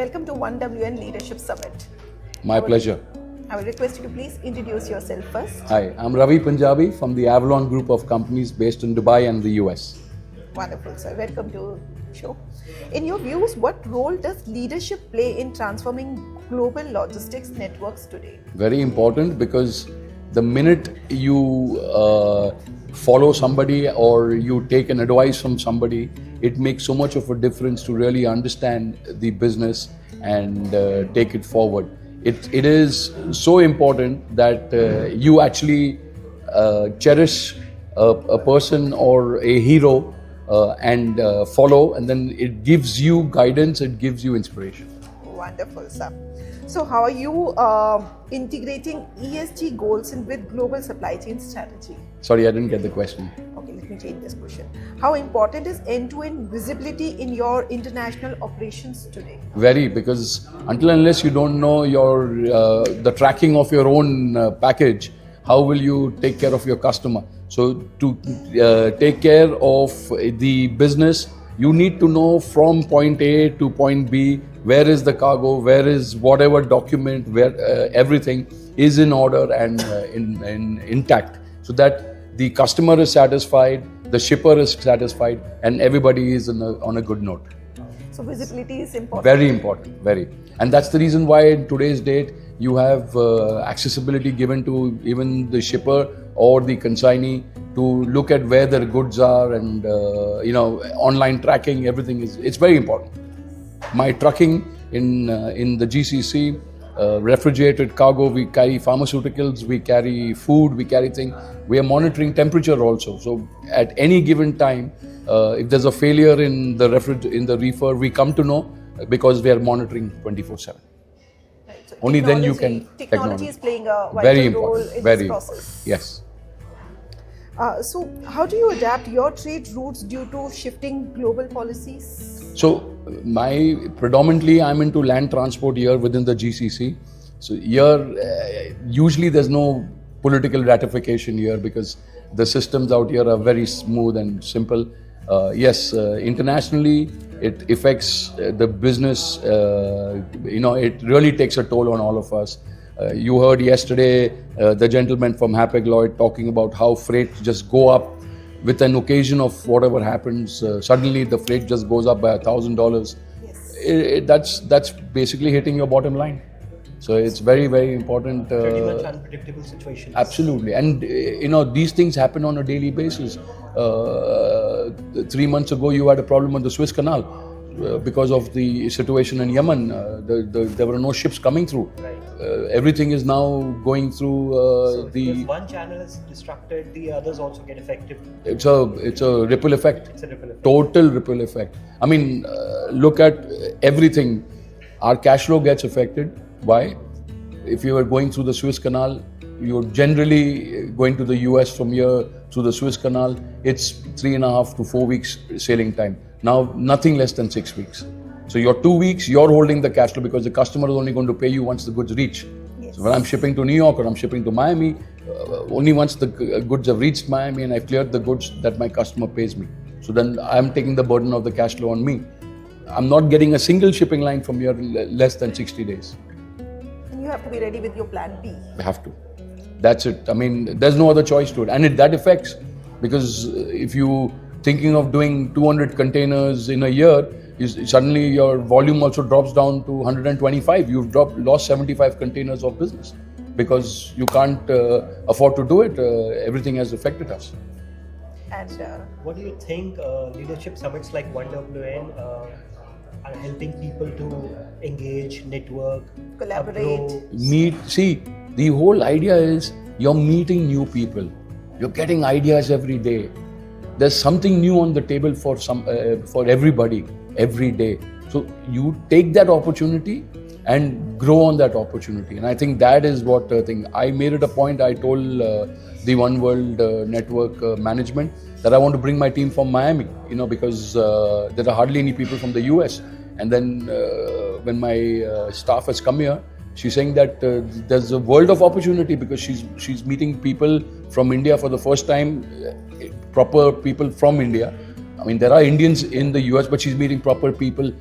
Welcome to 1WN Leadership Summit. My pleasure. I will request you to please introduce yourself first. Hi, I'm Ravi Punjabi from the Avalon group of companies based in Dubai and the US. Wonderful, sir. Welcome to the show. In your views, what role does leadership play in transforming global logistics networks today? Very important, because the minute you follow somebody or you take an advice from somebody, it makes so much of a difference to really understand the business and take it forward. It is so important that you actually cherish a person or a hero and follow, and then it gives you guidance, it gives you inspiration. Wonderful, sir. So, how are you integrating ESG goals in with global supply chain strategy? Sorry, I didn't get the question. Okay, let me change this question. How important is end-to-end visibility in your international operations today? Very, because until unless you don't know your the tracking of your own package, how will you take care of your customer? So to take care of the business, you need to know from point A to point B, where is the cargo, where is whatever document, where everything is in order and intact, so that the customer is satisfied, the shipper is satisfied, and everybody is on a good note. So visibility is important. Very important, very. And that's the reason why in today's date, you have accessibility given to even the shipper or the consignee to look at where their goods are, and online tracking, everything it's very important. My trucking in the GCC, refrigerated cargo, we carry pharmaceuticals, we carry food, we carry things. We are monitoring temperature also. So at any given time, if there's a failure in the reefer, we come to know, because we are monitoring 24/7. Right. So Only then you can. Technology is playing a very vital role important. in Very this process. Yes. So, how do you adapt your trade routes due to shifting global policies? So predominantly I'm into land transport here within the GCC. So here usually there's no political ratification here, because the systems out here are very smooth and simple. Yes, internationally it affects the business. It really takes a toll on all of us. You heard yesterday the gentleman from Hapag-Lloyd talking about how freight just go up with an occasion of whatever happens. Suddenly the freight just goes up by $1,000. Yes. That's basically hitting your bottom line. So it's very, very important. Pretty much unpredictable situations. Absolutely. And these things happen on a daily basis. 3 months ago you had a problem on the Suez Canal because of the situation in Yemen. There were no ships coming through. Right. Everything is now going through So if one channel is disrupted, the others also get affected. It's a ripple effect. It's a ripple effect. Total ripple effect. I mean, look at everything. Our cash flow gets affected. Why? If you are going through the Suez Canal, you're generally going to the US from here through the Suez Canal. It's 3.5 to 4 weeks sailing time. Now, nothing less than 6 weeks. So your 2 weeks, you're holding the cash flow, because the customer is only going to pay you once the goods reach. Yes. So when I'm shipping to New York or I'm shipping to Miami, only once the goods have reached Miami and I've cleared the goods, that my customer pays me. So then I'm taking the burden of the cash flow on me. I'm not getting a single shipping line from here less than 60 days. And you have to be ready with your plan B. I have to. That's it. I mean, there's no other choice to it. And that affects, because if you thinking of doing 200 containers in a year, suddenly your volume also drops down to 125. You've lost 75 containers of business because you can't afford to do it. Everything has affected us. And What do you think leadership summits like 1WN are helping people to engage, network, Collaborate. grow? See, the whole idea is you're meeting new people. You're getting ideas every day. There's something new on the table for everybody every day. So you take that opportunity and grow on that opportunity. And I think that is what I made it a point. I told the One World Network management that I want to bring my team from Miami, because there are hardly any people from the US. And then when my staff has come here, she's saying that there's a world of opportunity, because she's meeting people from India for the first time, proper people from India. I mean, there are Indians in the US, but she's meeting proper people.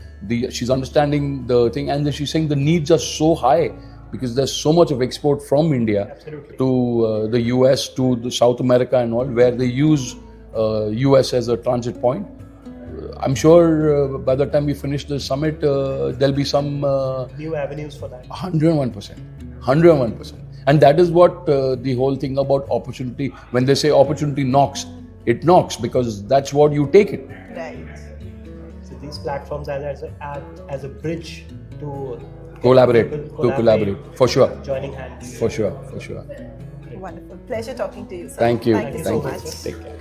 She's understanding the thing, and then she's saying the needs are so high because there's so much of export from India Absolutely. to the US, to the South America and all, where they use US as a transit point. I'm sure by the time we finish the summit, there'll be some New avenues for that. 101%. 101%. And that is what the whole thing about opportunity, when they say opportunity knocks, it knocks because that's what you take it. Right. So these platforms act as a bridge to Collaborate, people to collaborate, for sure. joining hands. For sure, for sure. Wonderful. Pleasure talking to you, sir. Thank you. Thank you so much. Take care.